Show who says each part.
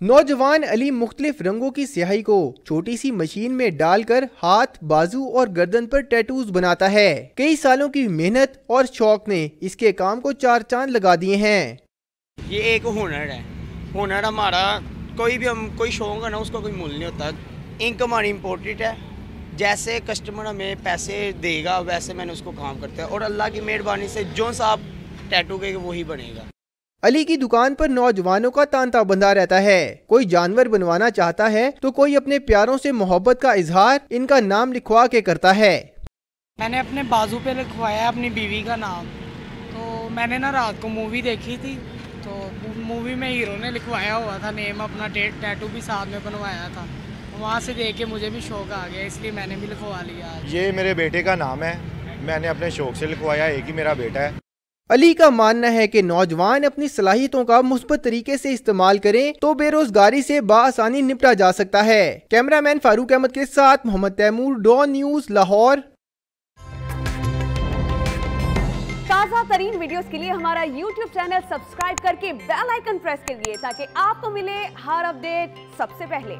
Speaker 1: नौजवान अली मुख्तलिफ रंगों की स्याही को छोटी सी मशीन में डालकर हाथ, बाजू और गर्दन पर टैटूज बनाता है। कई सालों की मेहनत और शौक ने इसके काम को चार चांद लगा दिए हैं।
Speaker 2: ये एक हुनर है। हुनर हमारा कोई शौक है ना, उसका कोई मूल्य नहीं होता। इंक हमारी इम्पोर्टेंट है। जैसे कस्टमर हमें पैसे देगा वैसे मैंने उसको काम करता है, और अल्लाह की मेहरबानी से जो साहब टैटू के वही बनेगा।
Speaker 1: अली की दुकान पर नौजवानों का तांता बंधा रहता है। कोई जानवर बनवाना चाहता है तो कोई अपने प्यारों से मोहब्बत का इजहार इनका नाम लिखवा के करता है।
Speaker 3: मैंने अपने बाजू पे लिखवाया अपनी बीवी का नाम। तो मैंने ना रात को मूवी देखी थी, तो मूवी में हीरो ने लिखवाया हुआ था नेम अपना, टैटू भी साथ में बनवाया था। वहाँ से देख के मुझे भी शौक आ गया, इसलिए मैंने भी लिखवा लिया।
Speaker 4: ये मेरे बेटे का नाम है, मैंने अपने शौक से लिखवाया, एक ही मेरा बेटा है।
Speaker 1: अली का मानना है कि नौजवान अपनी सलाहियतों का मुस्बत तरीके से इस्तेमाल करें तो बेरोजगारी से बाआसानी निपटा जा सकता है। कैमरामैन फारूक अहमद के साथ मोहम्मद तैमूर, डॉन न्यूज, लाहौर।
Speaker 5: ताज़ा तरीन वीडियोस के लिए हमारा यूट्यूब चैनल सब्सक्राइब करके बेल आइकन प्रेस करिए ताकि आपको मिले हर अपडेट सबसे पहले।